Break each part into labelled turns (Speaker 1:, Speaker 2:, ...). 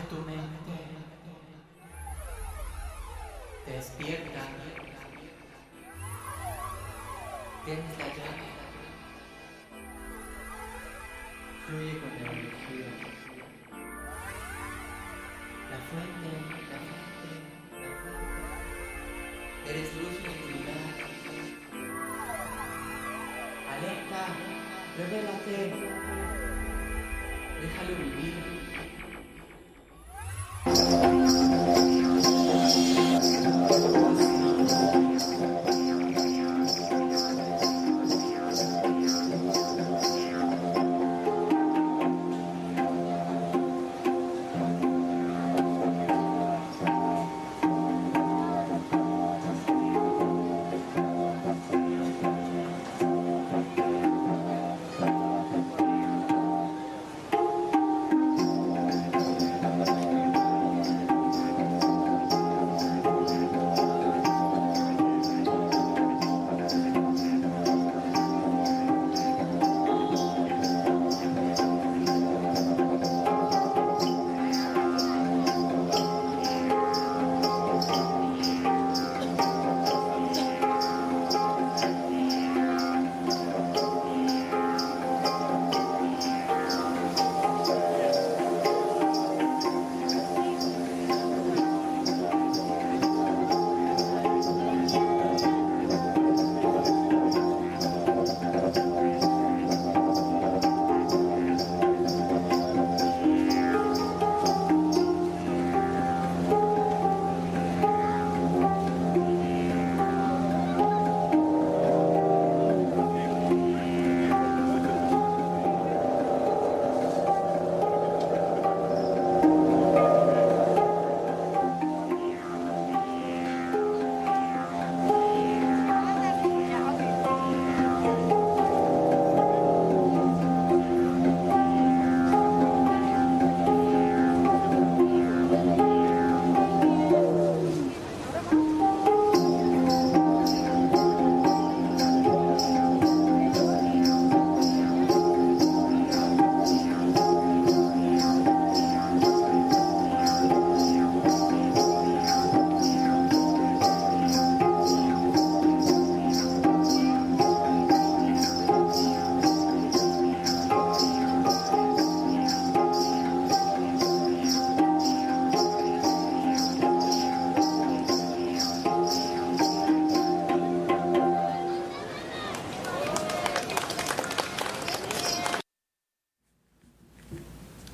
Speaker 1: tu mente. Despierta. Tienes la llave. Fluye con la energía. La fuente, la fuente, la fuente. Eres luz y oscuridad. Alerta, revélate. Déjalo vivir.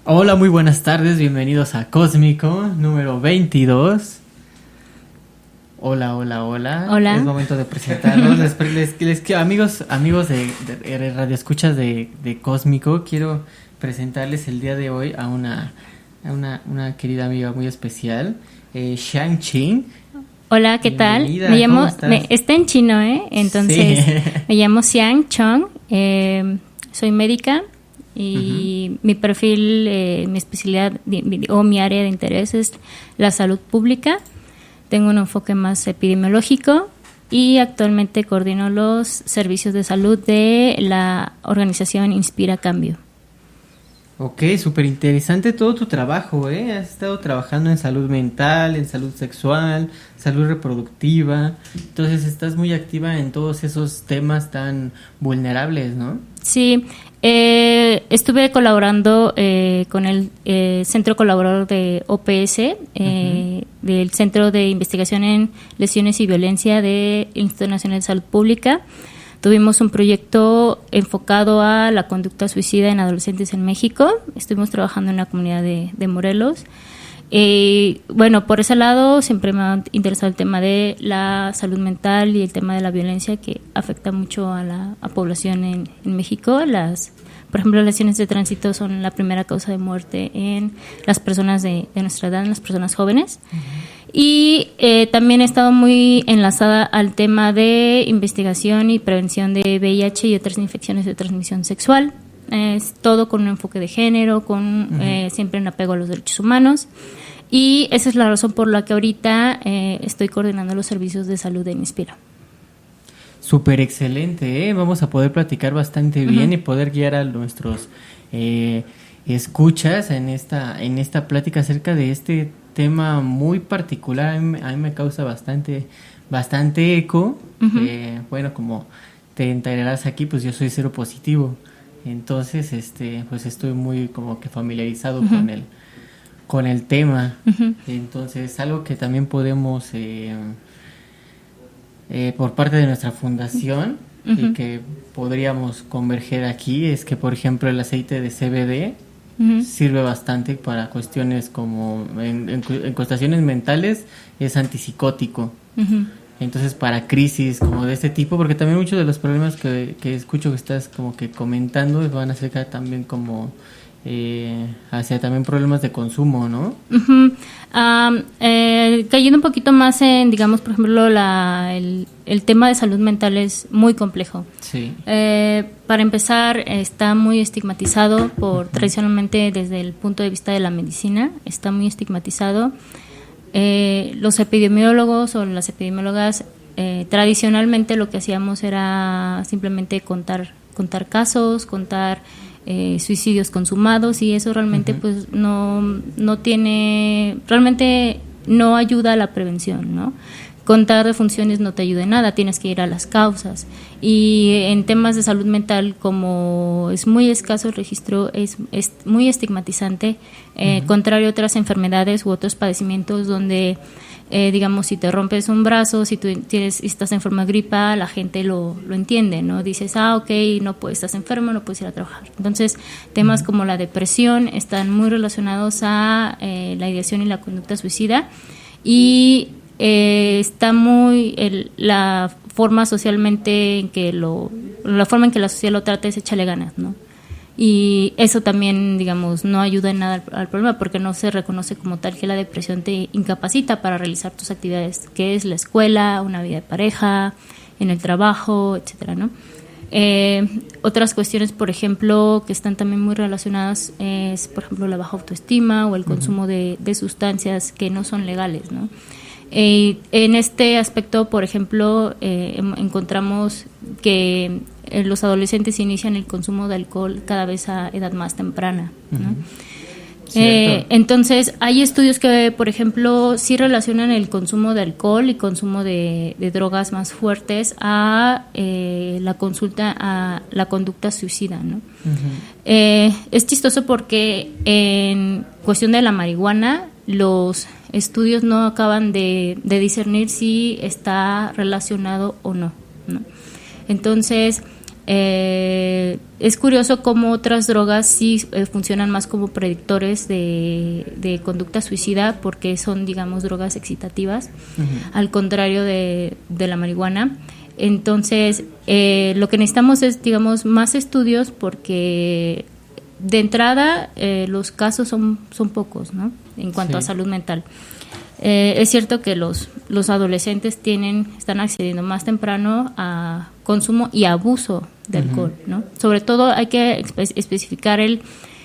Speaker 2: Hola, muy buenas tardes, bienvenidos a Cósmico número 22. Hola.
Speaker 3: Hola.
Speaker 2: Es momento de presentarnos. amigos de radioescuchas de Cósmico, quiero presentarles el día de hoy a una querida amiga muy especial, Xiang Qing.
Speaker 3: Hola, ¿qué tal?
Speaker 2: Bienvenida,
Speaker 3: Me llamo,
Speaker 2: ¿cómo estás?
Speaker 3: está en chino, entonces
Speaker 2: Sí.
Speaker 3: me llamo Xiang Chong, soy médica y mi perfil, mi especialidad o mi área de interés es la salud pública. Tengo un enfoque más epidemiológico y actualmente coordino los servicios de salud de la organización Inspira Cambio.
Speaker 2: Ok, súper interesante todo tu trabajo, ¿eh? Has estado trabajando en salud mental, en salud sexual, salud reproductiva. Entonces estás muy activa en todos esos temas tan vulnerables, ¿no?
Speaker 3: Sí, estuve colaborando con el Centro Colaborador de OPS, del Centro de Investigación en Lesiones y Violencia del Instituto Nacional de Salud Pública. Tuvimos un proyecto enfocado a la conducta suicida en adolescentes en México. Estuvimos trabajando en la comunidad de Morelos. Bueno, por ese lado siempre me ha interesado el tema de la salud mental y el tema de la violencia que afecta mucho a la población en México. Por ejemplo, las lesiones de tránsito son la primera causa de muerte en las personas de nuestra edad, en las personas jóvenes. Y también he estado muy enlazada al tema de investigación y prevención de VIH y otras infecciones de transmisión sexual. Es todo con un enfoque de género, siempre en apego a los derechos humanos. Y esa es la razón por la que ahorita estoy coordinando los servicios de salud de Inspira.
Speaker 2: Súper excelente, ¿eh? Vamos a poder platicar bastante bien y poder guiar a nuestros escuchas en esta plática acerca de este tema muy particular. A mí me causa bastante eco. Bueno, como te enterarás aquí, pues yo soy cero positivo, entonces pues estoy muy como que familiarizado con el tema. Entonces algo que también podemos por parte de nuestra fundación y que podríamos converger aquí es que, por ejemplo, el aceite de CBD sirve bastante para cuestiones como en cuestiones mentales, es antipsicótico. Entonces, para crisis como de este tipo, porque también muchos de los problemas que escucho que estás como que comentando van acerca también como hacia también problemas de consumo, ¿no?
Speaker 3: Cayendo un poquito más en, digamos, por ejemplo, el tema de salud mental es muy complejo.
Speaker 2: Sí.
Speaker 3: Para empezar, está muy estigmatizado tradicionalmente desde el punto de vista de la medicina, está muy estigmatizado. Los epidemiólogos o las epidemiólogas tradicionalmente lo que hacíamos era simplemente contar casos, contar suicidios consumados, y eso realmente pues no tiene, realmente no ayuda a la prevención, ¿no? Contar defunciones no te ayuda en nada, tienes que ir a las causas. Y en temas de salud mental, como es muy escaso el registro, es muy estigmatizante, contrario a otras enfermedades u otros padecimientos donde, digamos, si te rompes un brazo, si tú estás enfermo de gripa, la gente lo entiende, ¿no? Dices, ok, estás enfermo, no puedes ir a trabajar. Entonces, temas como la depresión están muy relacionados a la ideación y la conducta suicida, y está muy la forma socialmente en que la forma en que la sociedad lo trata es échale ganas, ¿no? Y eso también, digamos, no ayuda en nada al problema, porque no se reconoce como tal que la depresión te incapacita para realizar tus actividades, que es la escuela, una vida de pareja, en el trabajo, etcétera, ¿no? Otras cuestiones, por ejemplo, que están también muy relacionadas es, por ejemplo, la baja autoestima o el consumo de sustancias que no son legales, ¿no? En este aspecto, por ejemplo, encontramos que los adolescentes inician el consumo de alcohol cada vez a edad más temprana, ¿no? Entonces, hay estudios que, por ejemplo, sí relacionan el consumo de alcohol y consumo de drogas más fuertes a la conducta suicida, ¿no? Es chistoso porque en cuestión de la marihuana, los estudios no acaban de discernir si está relacionado o no, ¿no? Entonces, es curioso cómo otras drogas sí funcionan más como predictores de conducta suicida, porque son, digamos, drogas excitativas, al contrario de la marihuana. Entonces, lo que necesitamos es, digamos, más estudios, porque de entrada los casos son pocos, ¿no? En cuanto a salud mental. Es cierto que los adolescentes están accediendo más temprano a consumo y abuso de alcohol, ¿no? Sobre todo hay que especificar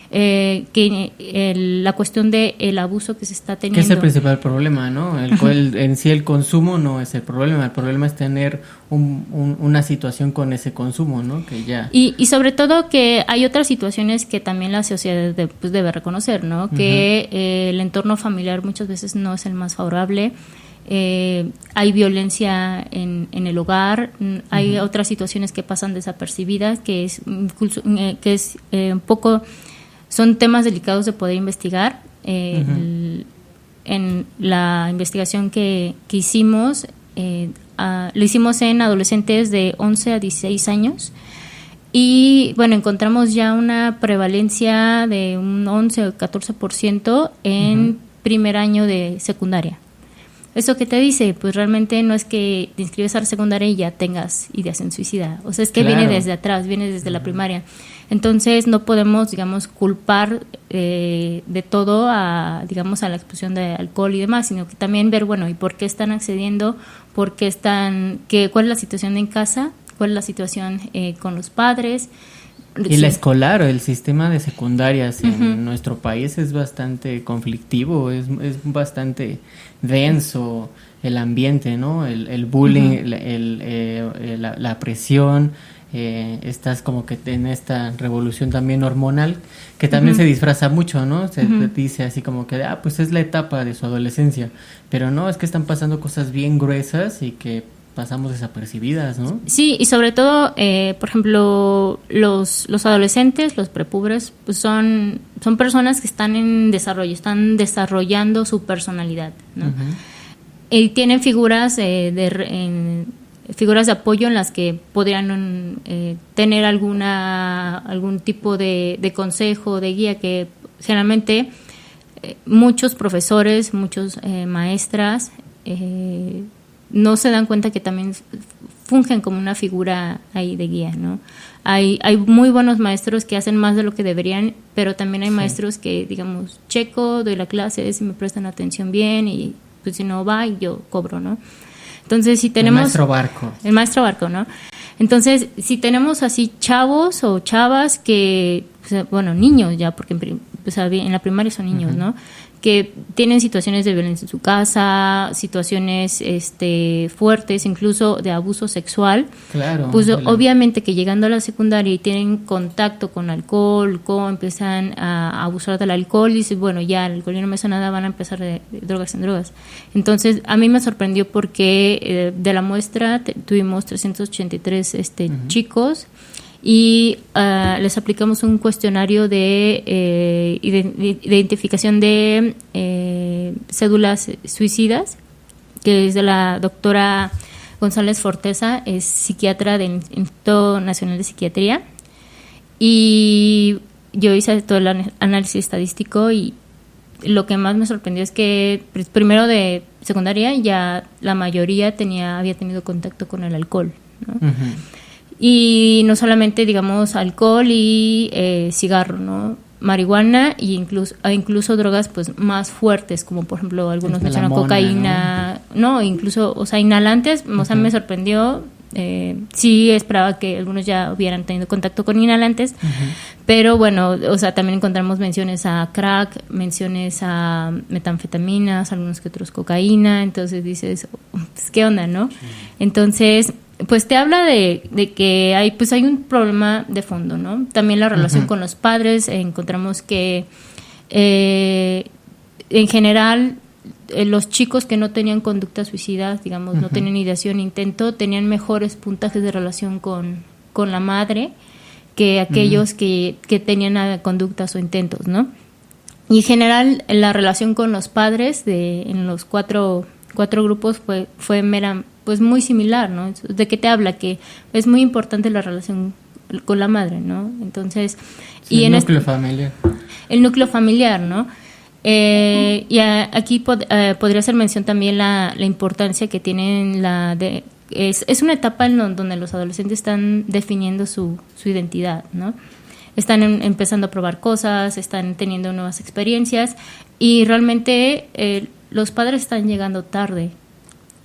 Speaker 3: la cuestión de el abuso que se está teniendo.
Speaker 2: Que es el principal problema, ¿no? En sí el consumo no es el problema es tener una situación con ese consumo, ¿no? Que ya... Y
Speaker 3: sobre todo que hay otras situaciones que también la sociedad debe reconocer, ¿no? Que el entorno familiar muchas veces no es el más favorable. Hay violencia en el hogar, hay otras situaciones que pasan desapercibidas, que es un poco... Son temas delicados de poder investigar. En la investigación que hicimos, lo hicimos en adolescentes de 11 a 16 años, y bueno, encontramos ya una prevalencia de un 11 o 14% en primer año de secundaria. ¿Eso qué te dice? Pues realmente no es que te inscribes a la secundaria y ya tengas ideación suicida. O sea, es que viene desde atrás, viene desde la primaria. Entonces no podemos, digamos, culpar de todo a la exposición de alcohol y demás, sino que también ver, bueno, ¿y por qué están accediendo? ¿Por qué cuál es la situación en casa? ¿Cuál es la situación con los padres?
Speaker 2: Y la escolar, el sistema de secundarias en nuestro país es bastante conflictivo, es bastante denso el ambiente, ¿no? El bullying, la presión, estás como que en esta revolución también hormonal, que también se disfraza mucho, ¿no? Se dice así como que, pues es la etapa de su adolescencia, pero no, es que están pasando cosas bien gruesas y que pasamos desapercibidas, ¿no?
Speaker 3: Sí, y sobre todo, por ejemplo, los adolescentes, los prepubres, pues son personas que están en desarrollo, están desarrollando su personalidad, ¿no? Y tienen figuras figuras de apoyo en las que podrían tener algún tipo de consejo, de guía, que generalmente muchos profesores, muchos maestras no se dan cuenta que también fungen como una figura ahí de guía, ¿no? Hay muy buenos maestros que hacen más de lo que deberían, pero también hay maestros que, digamos, checo, doy la clase, si me prestan atención bien, y pues si no va, y yo cobro, ¿no? Entonces, si tenemos... El maestro barco, ¿no? Entonces, si tenemos así chavos o chavas que, bueno, niños ya, porque en la primaria son niños, ¿no? Que tienen situaciones de violencia en su casa, situaciones fuertes, incluso de abuso sexual. Claro. Pues obviamente que llegando a la secundaria y tienen contacto con alcohol, empiezan a abusar del alcohol, y dicen, bueno, ya el alcohol ya no me hace nada, van a empezar de drogas en drogas. Entonces, a mí me sorprendió porque de la muestra tuvimos 383 chicos, y les aplicamos un cuestionario de identificación de cédulas suicidas, que es de la doctora González Forteza, es psiquiatra del Instituto Nacional de Psiquiatría, y yo hice todo el análisis estadístico, y lo que más me sorprendió es que primero de secundaria ya la mayoría había tenido contacto con el alcohol, ¿no? Y no solamente, digamos, alcohol y cigarro, ¿no? Marihuana y incluso drogas pues más fuertes, como por ejemplo algunos mencionan cocaína, ¿no? Incluso, o sea, inhalantes. O sea, me sorprendió. Sí esperaba que algunos ya hubieran tenido contacto con inhalantes, pero bueno, o sea, también encontramos menciones a crack, menciones a metanfetaminas, algunos que otros cocaína. Entonces dices, pues, ¿qué onda, no? Entonces, pues te habla de que hay un problema de fondo, ¿no? También la relación con los padres. Encontramos que en general los chicos que no tenían conductas suicidas, digamos, no tenían ideación, intento, tenían mejores puntajes de relación con la madre que aquellos que tenían conductas o intentos, ¿no? Y en general la relación con los padres en los cuatro grupos fue pues muy similar, ¿no? ¿De qué te habla? Que es muy importante la relación con la madre, ¿no? Entonces, sí,
Speaker 2: el núcleo familiar.
Speaker 3: El núcleo familiar, ¿no? Y aquí podría hacer mención también la importancia que tienen es una etapa en donde los adolescentes están definiendo su identidad, ¿no? Están empezando a probar cosas, están teniendo nuevas experiencias, y realmente los padres están llegando tarde.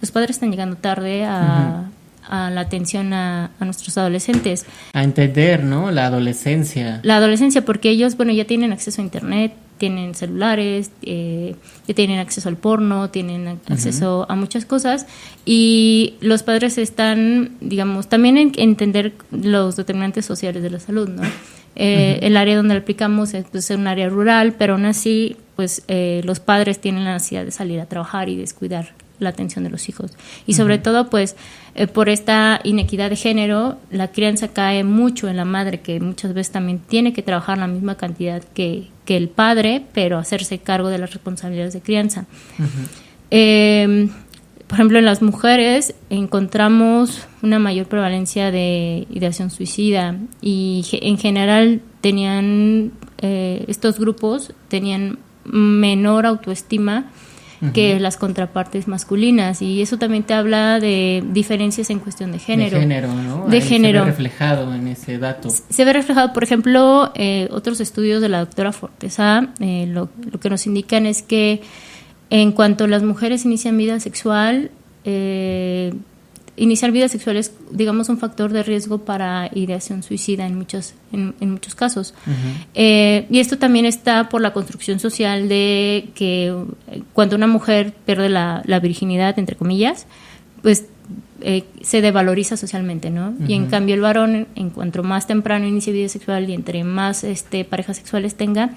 Speaker 3: Los padres están llegando tarde a la atención a nuestros adolescentes.
Speaker 2: A entender, ¿no? La adolescencia.
Speaker 3: La adolescencia, porque ellos, bueno, ya tienen acceso a internet, tienen celulares, ya tienen acceso al porno, tienen acceso a muchas cosas, y los padres están, digamos, también en entender los determinantes sociales de la salud, ¿no? El área donde lo aplicamos es un área rural, pero aún así, pues los padres tienen la necesidad de salir a trabajar y descuidar la atención de los hijos. Y sobre todo, pues, por esta inequidad de género, la crianza cae mucho en la madre, que muchas veces también tiene que trabajar la misma cantidad que el padre, pero hacerse cargo de las responsabilidades de crianza. Por ejemplo, en las mujeres encontramos una mayor prevalencia de ideación suicida, y en general estos grupos tenían menor autoestima que las contrapartes masculinas, y eso también te habla de diferencias en cuestión de género.
Speaker 2: De género, ¿no?
Speaker 3: De género.
Speaker 2: Se ve reflejado en ese dato.
Speaker 3: Se ve reflejado, por ejemplo, otros estudios de la doctora Forteza, lo que nos indican es que en cuanto las mujeres inician vida sexual, iniciar vida sexual es, digamos, un factor de riesgo para ideación suicida en muchos casos. Y esto también está por la construcción social de que cuando una mujer pierde la virginidad, entre comillas, pues se devaloriza socialmente, ¿no? Y en cambio el varón, en cuanto más temprano inicie vida sexual y entre más parejas sexuales tenga,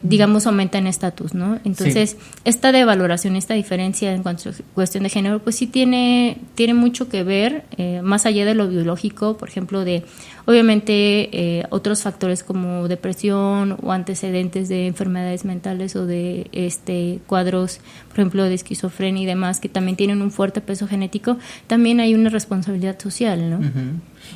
Speaker 3: digamos, aumenta en estatus, ¿no? Entonces, esta devaloración, esta diferencia en cuanto a cuestión de género, pues sí tiene mucho que ver, más allá de lo biológico, por ejemplo, de, obviamente, otros factores como depresión o antecedentes de enfermedades mentales o de cuadros, por ejemplo, de esquizofrenia y demás, que también tienen un fuerte peso genético, también hay una responsabilidad social, ¿no?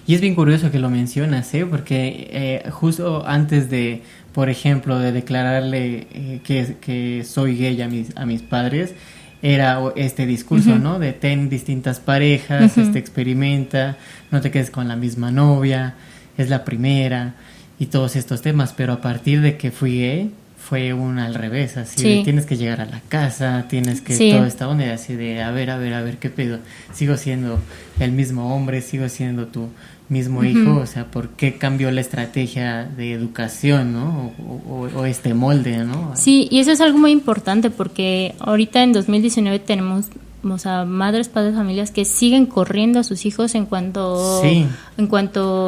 Speaker 2: Y es bien curioso que lo mencionas, porque justo antes de, por ejemplo, de declararle que soy gay a mis padres, era este discurso, ¿no? De ten distintas parejas, experimenta, no te quedes con la misma novia, es la primera, y todos estos temas. Pero a partir de que fui gay, fue al revés, así de tienes que llegar a la casa, tienes que toda esta onda, así de a ver, qué pedo, sigo siendo el mismo hombre, sigo siendo tu mismo hijo, o sea, ¿por qué cambió la estrategia de educación, ¿no? O este molde, ¿no?
Speaker 3: Sí, y eso es algo muy importante porque ahorita en 2019 tenemos, o sea, madres, padres, familias que siguen corriendo a sus hijos en cuanto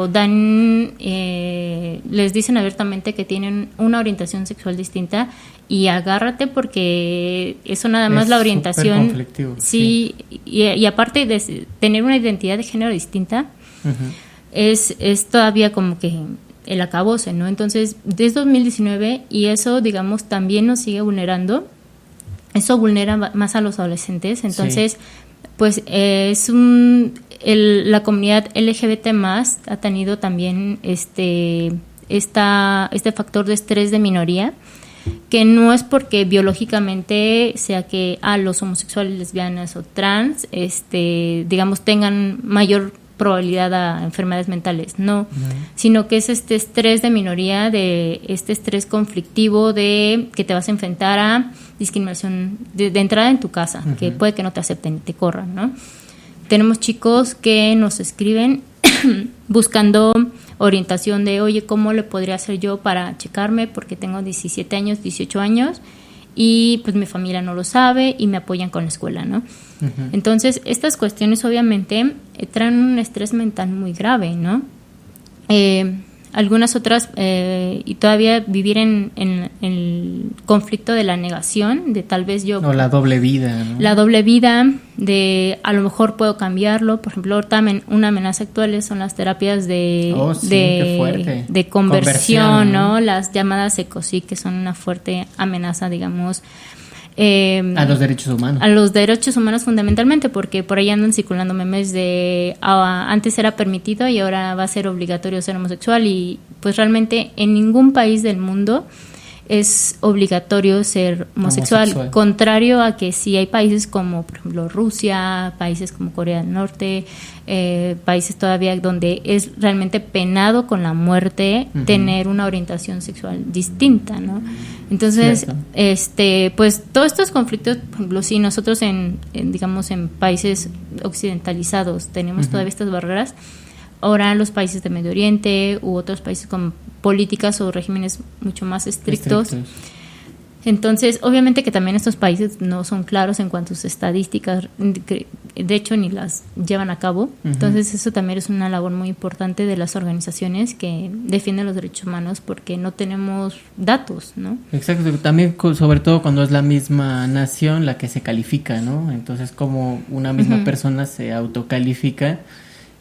Speaker 3: dan, les dicen abiertamente que tienen una orientación sexual distinta, y agárrate porque eso nada más, la orientación,
Speaker 2: conflictivo,
Speaker 3: y aparte de tener una identidad de género distinta, es todavía como que el acabose, ¿no? Entonces, desde 2019, y eso, digamos, también nos sigue vulnerando. Eso vulnera más a los adolescentes. Entonces, pues la comunidad LGBT más ha tenido también este factor de estrés de minoría, que no es porque biológicamente sea que los homosexuales, lesbianas o trans, digamos, tengan mayor probabilidad a enfermedades mentales, no, sino que es este estrés de minoría, de este estrés conflictivo de que te vas a enfrentar a discriminación de entrada en tu casa, que puede que no te acepten y te corran, ¿no? Tenemos chicos que nos escriben buscando orientación de, oye, ¿cómo le podría hacer yo para checarme? Porque tengo 17 años, 18 años, y pues mi familia no lo sabe y me apoyan con la escuela, ¿no? Entonces, estas cuestiones obviamente traen un estrés mental muy grave, ¿no? Algunas otras, y todavía vivir en el conflicto de la negación, de tal vez yo...
Speaker 2: O la doble vida, ¿no? La
Speaker 3: doble vida, de a lo mejor puedo cambiarlo. Por ejemplo, ahorita una amenaza actual son las terapias de conversión, ¿no? Las llamadas ECOSIG, que son una fuerte amenaza, digamos...
Speaker 2: a los derechos humanos.
Speaker 3: A los derechos humanos fundamentalmente, porque por ahí andan circulando memes de antes era permitido y ahora va a ser obligatorio ser homosexual, y pues realmente en ningún país del mundo es obligatorio ser homosexual. Contrario a que sí hay países como, por ejemplo, Rusia, países como Corea del Norte, países todavía donde es realmente penado con la muerte tener una orientación sexual distinta, ¿no? Entonces, pues todos estos conflictos, por ejemplo, si nosotros digamos en países occidentalizados tenemos todavía estas barreras, ahora los países de Medio Oriente u otros países con políticas o regímenes mucho más estrictos. Entonces, obviamente que también estos países no son claros en cuanto a sus estadísticas, de hecho ni las llevan a cabo. Entonces, eso también es una labor muy importante de las organizaciones que defienden los derechos humanos, porque no tenemos datos, ¿no?
Speaker 2: Exacto, también sobre todo cuando es la misma nación la que se califica, ¿no? Entonces, como una misma persona se autocalifica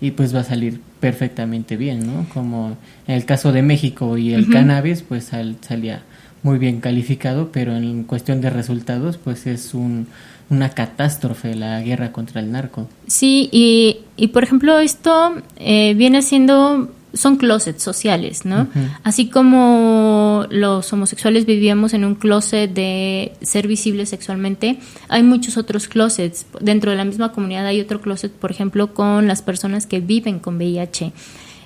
Speaker 2: y pues va a salir perfectamente bien, ¿no? Como en el caso de México y el cannabis, pues salía muy bien calificado, pero en cuestión de resultados, pues es una catástrofe la guerra contra el narco.
Speaker 3: Sí, y por ejemplo esto viene siendo, son closets sociales, ¿no? Así como los homosexuales vivíamos en un closet de ser visibles sexualmente, hay muchos otros closets. Dentro de la misma comunidad hay otro closet, por ejemplo, con las personas que viven con VIH.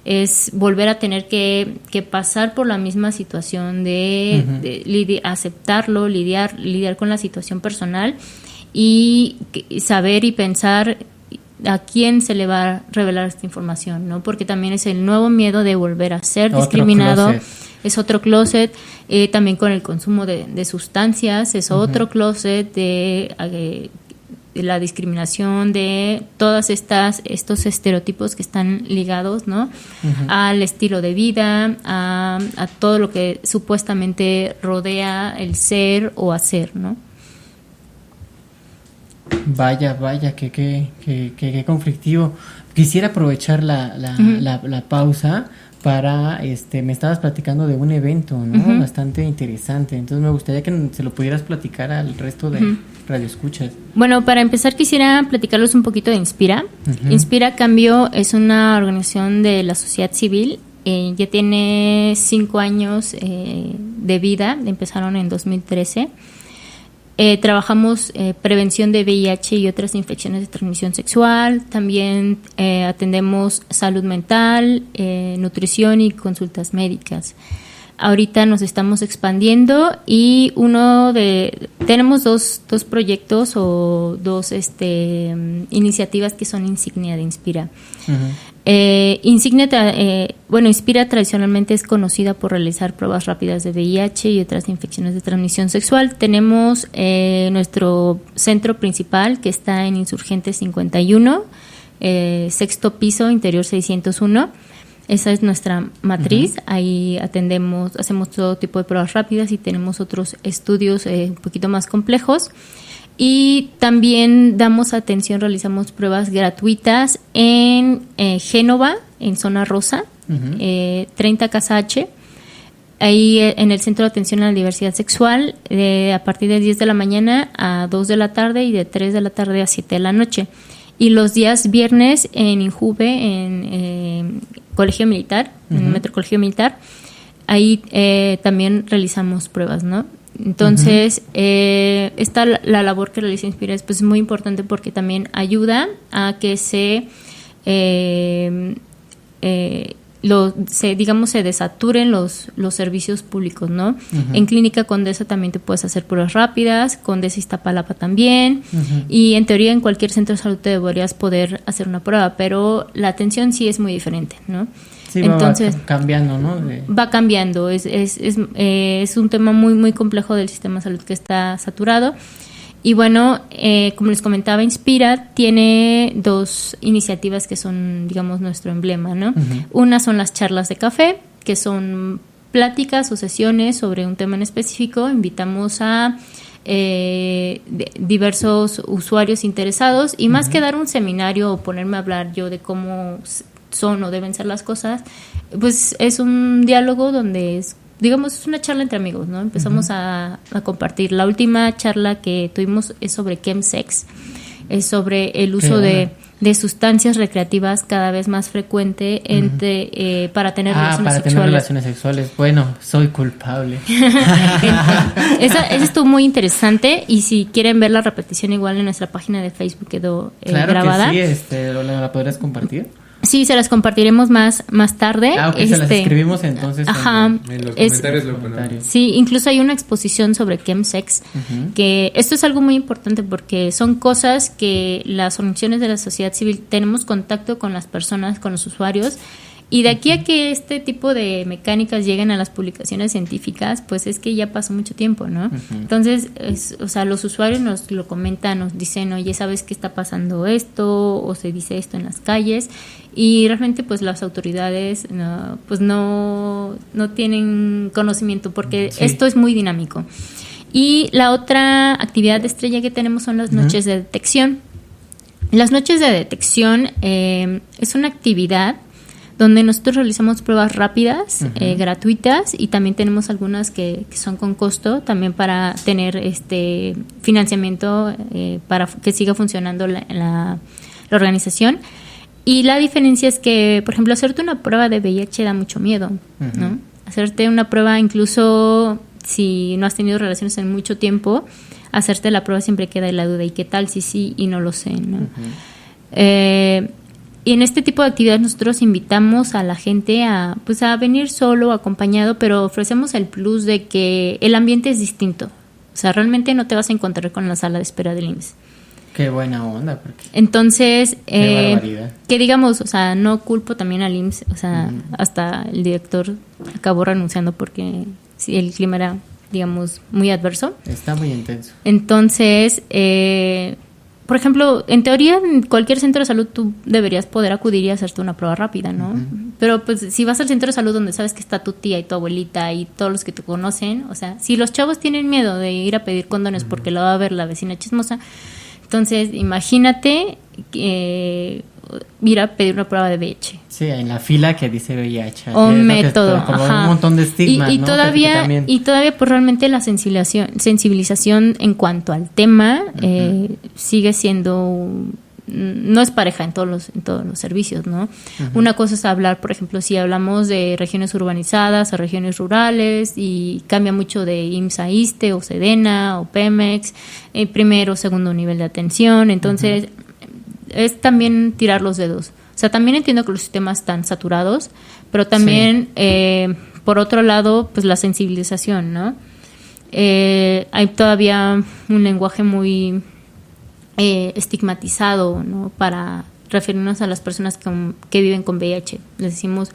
Speaker 3: Es volver a tener que pasar por la misma situación de aceptarlo, lidiar con la situación personal y saber y pensar a quién se le va a revelar esta información, ¿no? Porque también es el nuevo miedo de volver a ser discriminado. Closet. Es otro closet, también con el consumo de sustancias, es otro closet de la discriminación, de todas estos estereotipos que están ligados, ¿no? Al estilo de vida, a todo lo que supuestamente rodea el ser o hacer, ¿no?
Speaker 2: Vaya, qué conflictivo. Quisiera aprovechar la pausa para, me estabas platicando de un evento, ¿no? Bastante interesante. Entonces me gustaría que se lo pudieras platicar al resto de radioescuchas.
Speaker 3: Bueno, para empezar quisiera platicarles un poquito de Inspira. Inspira Cambio es una organización de la sociedad civil. Ya tiene 5 años de vida. Empezaron en 2013. Trabajamos prevención de VIH y otras infecciones de transmisión sexual. También atendemos salud mental, nutrición y consultas médicas. Ahorita nos estamos expandiendo y tenemos dos proyectos o dos iniciativas que son insignia de Inspira. Inspira tradicionalmente es conocida por realizar pruebas rápidas de VIH y otras infecciones de transmisión sexual. Tenemos nuestro centro principal que está en Insurgentes 51, sexto piso, interior 601. Esa es nuestra matriz. Ahí hacemos todo tipo de pruebas rápidas y tenemos otros estudios un poquito más complejos. Y también realizamos pruebas gratuitas en Génova, en Zona Rosa, 30 Casa H. Ahí en el Centro de Atención a la Diversidad Sexual, a partir de 10 de la mañana a 2 de la tarde y de 3 de la tarde a 7 de la noche. Y los días viernes en Injuve, en Colegio Militar, en Metro Colegio Militar, ahí también realizamos pruebas, ¿no? Entonces, esta la labor que realiza Inspira es muy importante porque también ayuda a que se desaturen los servicios públicos, ¿no? En Clínica Condesa también te puedes hacer pruebas rápidas, Condesa Iztapalapa también, y en teoría en cualquier centro de salud te deberías poder hacer una prueba, pero la atención sí es muy diferente, ¿no?
Speaker 2: Sí,
Speaker 3: entonces,
Speaker 2: va cambiando, ¿no?
Speaker 3: Va cambiando, es un tema muy, muy complejo del sistema de salud que está saturado. Y bueno, como les comentaba, Inspira tiene 2 iniciativas que son, digamos, nuestro emblema, ¿no? Una son las charlas de café, que son pláticas o sesiones sobre un tema en específico. Invitamos a diversos usuarios interesados y más que dar un seminario o ponerme a hablar yo de cómo son o deben ser las cosas, pues es un diálogo donde es una charla entre amigos, ¿no? Empezamos a compartir. La última charla que tuvimos es sobre chemsex, es sobre el uso de sustancias recreativas cada vez más frecuente para tener relaciones sexuales.
Speaker 2: Tener relaciones sexuales. Bueno, soy culpable.
Speaker 3: Esa estuvo muy interesante y si quieren ver la repetición igual en nuestra página de Facebook quedó grabada.
Speaker 2: Claro que sí, ¿la podrías compartir?
Speaker 3: Sí, se las compartiremos más tarde.
Speaker 2: Se las escribimos entonces
Speaker 3: en
Speaker 4: los comentarios lo ponemos.
Speaker 3: Sí, incluso hay una exposición sobre chemsex, que esto es algo muy importante porque son cosas que las organizaciones de la sociedad civil tenemos contacto con las personas, con los usuarios, y de aquí a que este tipo de mecánicas lleguen a las publicaciones científicas, pues es que ya pasó mucho tiempo, ¿no? Entonces, los usuarios nos lo comentan, nos dicen, oye, ¿sabes qué está pasando esto? O se dice esto en las calles. Y realmente, pues, las autoridades no tienen conocimiento porque esto es muy dinámico. Y la otra actividad estrella que tenemos son las noches de detección. Las noches de detección es una actividad donde nosotros realizamos pruebas rápidas, gratuitas, y también tenemos algunas que son con costo, también para tener financiamiento para que siga funcionando la organización. Y la diferencia es que, por ejemplo, hacerte una prueba de VIH da mucho miedo, ¿no? Hacerte una prueba, incluso si no has tenido relaciones en mucho tiempo, hacerte la prueba siempre queda la duda, ¿y qué tal si sí y no lo sé, ¿no? Y en este tipo de actividades nosotros invitamos a la gente a venir solo, acompañado, pero ofrecemos el plus de que el ambiente es distinto. O sea, realmente no te vas a encontrar con la sala de espera del IMSS.
Speaker 2: Qué buena onda. Porque...
Speaker 3: Entonces,
Speaker 2: qué barbaridad.
Speaker 3: Que digamos, o sea, no culpo también al IMSS, o sea, hasta el director acabó renunciando porque el clima era, digamos, muy adverso.
Speaker 2: Está muy intenso.
Speaker 3: Entonces, por ejemplo, en teoría, en cualquier centro de salud tú deberías poder acudir y hacerte una prueba rápida, ¿no? Uh-huh. Pero pues si vas al centro de salud donde sabes que está tu tía y tu abuelita y todos los que te conocen, o sea, si los chavos tienen miedo de ir a pedir condones uh-huh. porque lo va a ver la vecina chismosa, entonces imagínate ir a pedir una prueba de VIH.
Speaker 2: Sí, en la fila que dice VIH.
Speaker 3: O método.
Speaker 2: Como un montón de estigmas,
Speaker 3: y
Speaker 2: ¿no?
Speaker 3: todavía pues realmente la sensibilización en cuanto al tema uh-huh. Sigue siendo, no es pareja en todos los servicios, ¿no? Uh-huh. Una cosa es hablar, por ejemplo, si hablamos de regiones urbanizadas o regiones rurales, y cambia mucho de IMSS a ISSSTE o SEDENA o Pemex, primero o segundo nivel de atención, entonces uh-huh. Es también tirar los dedos. O sea, también entiendo que los sistemas están saturados, pero también, sí. Por otro lado, pues la sensibilización, ¿no? Hay todavía un lenguaje muy estigmatizado, ¿no? Para referirnos a las personas que viven con VIH. Les decimos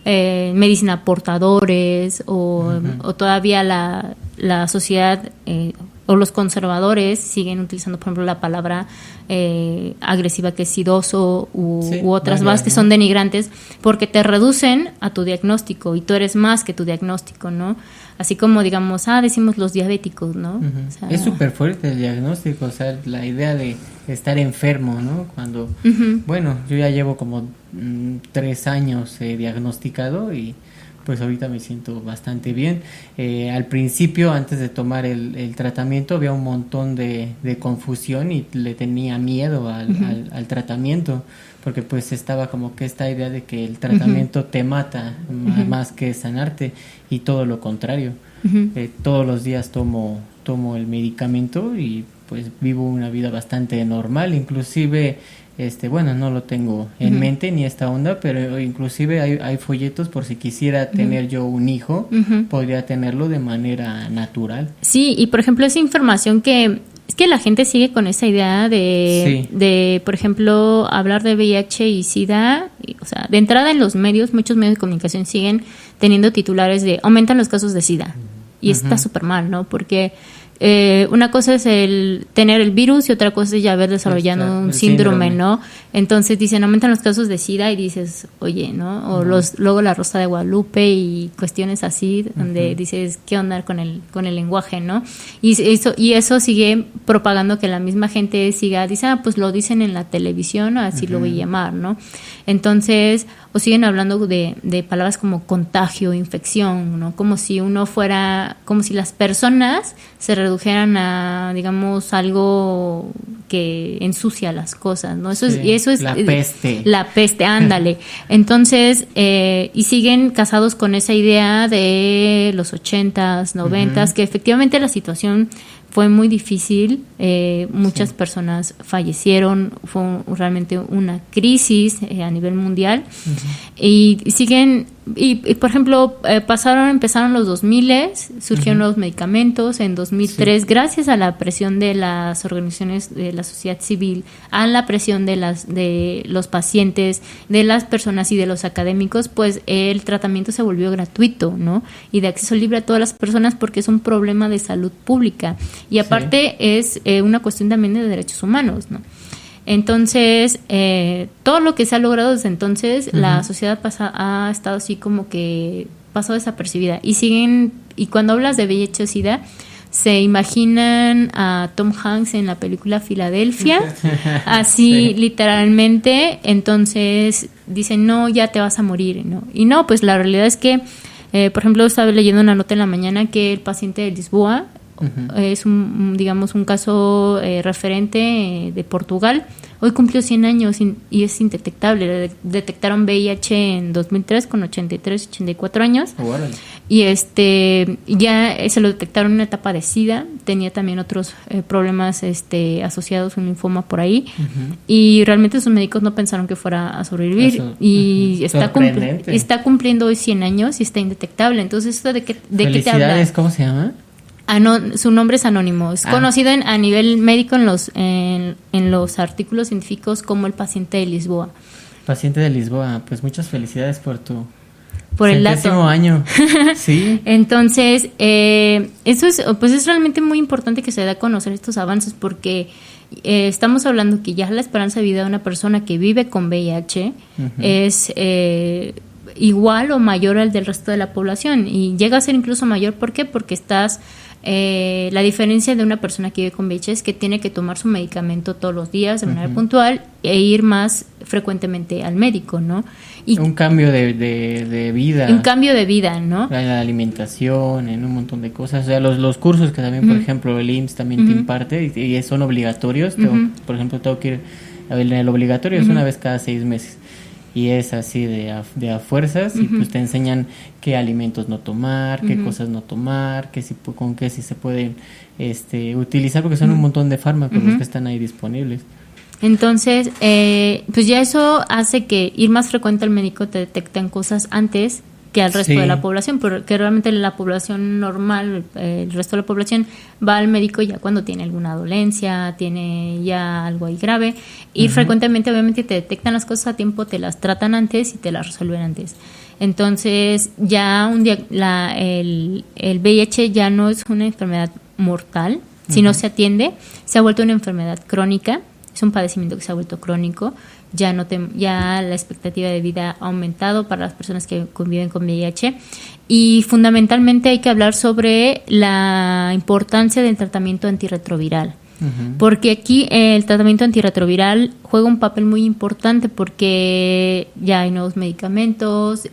Speaker 3: medicina portadores o todavía la sociedad o los conservadores siguen utilizando, por ejemplo, la palabra agresiva, que es idoso u otras más que son denigrantes, porque te reducen a tu diagnóstico y tú eres más que tu diagnóstico, ¿no? Así como, digamos, decimos los diabéticos, ¿no? Uh-huh. O sea,
Speaker 2: es súper fuerte el diagnóstico, o sea, la idea de estar enfermo, ¿no? Cuando, uh-huh. Bueno, yo ya llevo como 3 años diagnosticado y pues ahorita me siento bastante bien. Al principio, antes de tomar el tratamiento, había un montón de confusión y le tenía miedo al tratamiento, porque pues estaba como que esta idea de que el tratamiento te mata más que sanarte, y todo lo contrario. Todos los días tomo el medicamento y pues vivo una vida bastante normal, inclusive bueno, no lo tengo en mente ni esta onda, pero inclusive hay folletos por si quisiera tener yo un hijo, podría tenerlo de manera natural.
Speaker 3: Sí, y por ejemplo esa información que es que la gente sigue con esa idea de por ejemplo, hablar de VIH y SIDA, o sea, de entrada en los medios, muchos medios de comunicación siguen teniendo titulares de aumentan los casos de SIDA, y está súper mal, ¿no? Porque una cosa es el tener el virus y otra cosa es ya haber desarrollado un síndrome, ¿no? Entonces dicen, aumentan los casos de SIDA y dices, oye, ¿no? O luego la Rosa de Guadalupe y cuestiones así, donde dices, ¿qué onda con el lenguaje, no? Y eso sigue propagando que la misma gente dice, pues lo dicen en la televisión, así lo voy a llamar, ¿no? Entonces, o siguen hablando de palabras como contagio, infección, ¿no? Como si las personas se redujeran a, digamos, algo que ensucia las cosas, ¿no? Eso es
Speaker 2: la peste.
Speaker 3: La peste, ándale. Entonces, y siguen casados con esa idea de los 80s, 90s, que efectivamente la situación fue muy difícil, muchas personas fallecieron, fue realmente una crisis a nivel mundial, y siguen, y por ejemplo, empezaron los 2000s, surgieron nuevos medicamentos en 2003, gracias a la presión de las organizaciones de la sociedad civil, a la presión de los pacientes, de las personas y de los académicos, pues el tratamiento se volvió gratuito, ¿no? Y de acceso libre a todas las personas, porque es un problema de salud pública. Y aparte es una cuestión también de derechos humanos, ¿no? Entonces, todo lo que se ha logrado desde entonces, la sociedad ha estado así como que pasó desapercibida. Y cuando hablas de VIH o SIDA, se imaginan a Tom Hanks en la película Filadelfia, así literalmente. Entonces dicen, no, ya te vas a morir, ¿no? Y no, pues la realidad es que, por ejemplo, estaba leyendo una nota en la mañana que el paciente de Lisboa es un caso referente de Portugal. Hoy cumplió 100 años y es indetectable. Detectaron VIH en 2003 con 84 años. Y ya se lo detectaron en una etapa de SIDA. Tenía también otros problemas asociados, un linfoma por ahí. Y realmente sus médicos no pensaron que fuera a sobrevivir. Eso, y está cumpliendo hoy 100 años y está indetectable. Entonces, ¿de qué te habla?
Speaker 2: ¿Cómo se llama?
Speaker 3: Su nombre es anónimo. Es conocido a nivel médico en los artículos científicos como el paciente de Lisboa.
Speaker 2: Paciente de Lisboa, pues muchas felicidades por tu
Speaker 3: por el dato.
Speaker 2: 100º año. Sí.
Speaker 3: Entonces, eso es, pues es realmente muy importante que se dé a conocer estos avances porque estamos hablando que ya la esperanza de vida de una persona que vive con VIH es igual o mayor al del resto de la población y llega a ser incluso mayor. ¿Por qué? Porque la diferencia de una persona que vive con VIH es que tiene que tomar su medicamento todos los días de manera puntual e ir más frecuentemente al médico, ¿no? Y
Speaker 2: un cambio de vida.
Speaker 3: Un cambio de vida, ¿no?
Speaker 2: En la alimentación, en un montón de cosas. O sea, los cursos que también, por ejemplo, el IMSS también te imparte y son obligatorios. Por ejemplo, tengo que ir a ver, el obligatorio es una vez cada 6 meses. Y es así de a fuerzas y pues te enseñan qué alimentos no tomar, qué cosas no tomar, con qué sí se pueden utilizar, porque son un montón de fármacos los que están ahí disponibles.
Speaker 3: Entonces, pues ya eso hace que ir más frecuente al médico te detecten cosas antes que al resto de la población, porque realmente la población normal, el resto de la población va al médico ya cuando tiene alguna dolencia, tiene ya algo ahí grave, y frecuentemente obviamente te detectan las cosas a tiempo, te las tratan antes y te las resuelven antes. Entonces ya el VIH ya no es una enfermedad mortal, si no se atiende, se ha vuelto una enfermedad crónica, es un padecimiento que se ha vuelto crónico. Ya la expectativa de vida ha aumentado para las personas que conviven con VIH y fundamentalmente hay que hablar sobre la importancia del tratamiento antirretroviral. Porque aquí el tratamiento antirretroviral juega un papel muy importante porque ya hay nuevos medicamentos,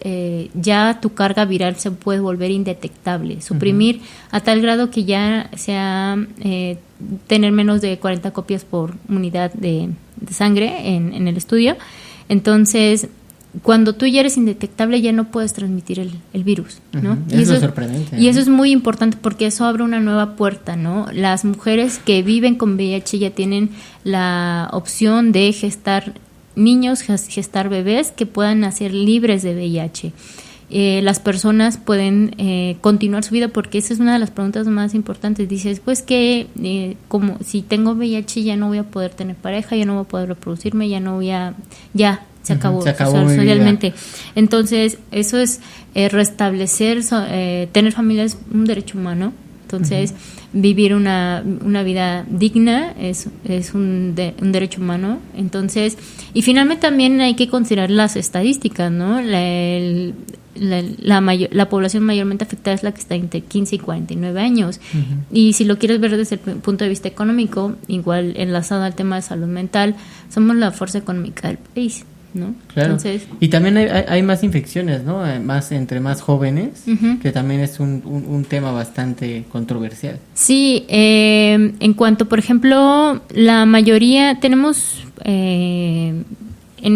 Speaker 3: ya tu carga viral se puede volver indetectable, suprimir a tal grado que ya sea tener menos de 40 copias por unidad de sangre en el estudio. Entonces, cuando tú ya eres indetectable ya no puedes transmitir el virus, ¿no?
Speaker 2: Y eso es sorprendente.
Speaker 3: Y eso es muy importante porque eso abre una nueva puerta, ¿no? Las mujeres que viven con VIH ya tienen la opción de gestar niños, gestar bebés que puedan nacer libres de VIH. Las personas pueden continuar su vida porque esa es una de las preguntas más importantes. Dices, pues que como si tengo VIH ya no voy a poder tener pareja, ya no voy a poder reproducirme, ya no voy a... ya se acabó socialmente. Entonces, eso es restablecer, tener familia es un derecho humano. Entonces, vivir una vida digna es un derecho humano. Entonces, y finalmente también hay que considerar las estadísticas, ¿no? La población mayormente afectada es la que está entre 15 y 49 años. Y si lo quieres ver desde el punto de vista económico, igual enlazado al tema de salud mental, somos la fuerza económica del país, ¿no? Claro. Entonces,
Speaker 2: y también hay más infecciones, ¿no? Entre más jóvenes, que también es un tema bastante controversial.
Speaker 3: Sí, en cuanto, por ejemplo, la mayoría tenemos... en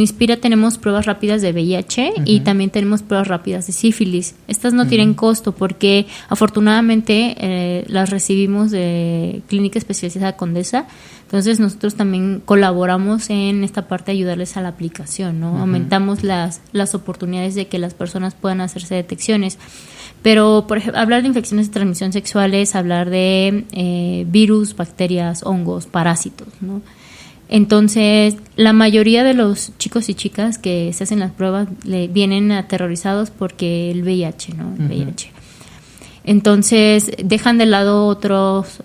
Speaker 3: Inspira tenemos pruebas rápidas de VIH y también tenemos pruebas rápidas de sífilis. Estas no tienen costo porque afortunadamente las recibimos de Clínica Especializada Condesa. Entonces nosotros también colaboramos en esta parte de ayudarles a la aplicación, ¿no? Aumentamos las oportunidades de que las personas puedan hacerse detecciones. Pero, por ejemplo, hablar de infecciones de transmisión sexual es hablar de virus, bacterias, hongos, parásitos, ¿no? Entonces, la mayoría de los chicos y chicas que se hacen las pruebas vienen aterrorizados porque el VIH, ¿no? El VIH. Entonces, dejan de lado otros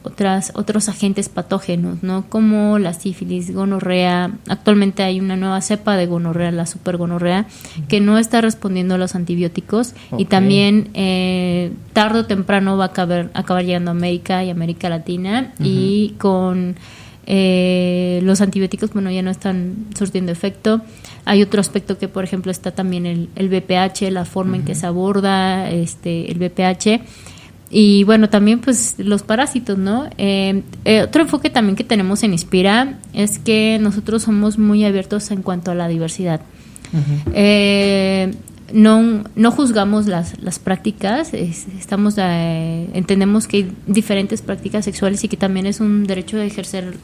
Speaker 3: agentes patógenos, ¿no? Como la sífilis, gonorrea. Actualmente hay una nueva cepa de gonorrea, la supergonorrea, que no está respondiendo a los antibióticos y también tarde o temprano va a acabar llegando a América y América Latina y con... los antibióticos, bueno, ya no están surtiendo efecto. Hay otro aspecto que, por ejemplo, está también el VPH, la forma en que se aborda el VPH. Y bueno, también pues los parásitos, ¿no? Otro enfoque también que tenemos en Inspira es que nosotros somos muy abiertos en cuanto a la diversidad. No juzgamos las prácticas, entendemos que hay diferentes prácticas sexuales y que también es un derecho de ejercer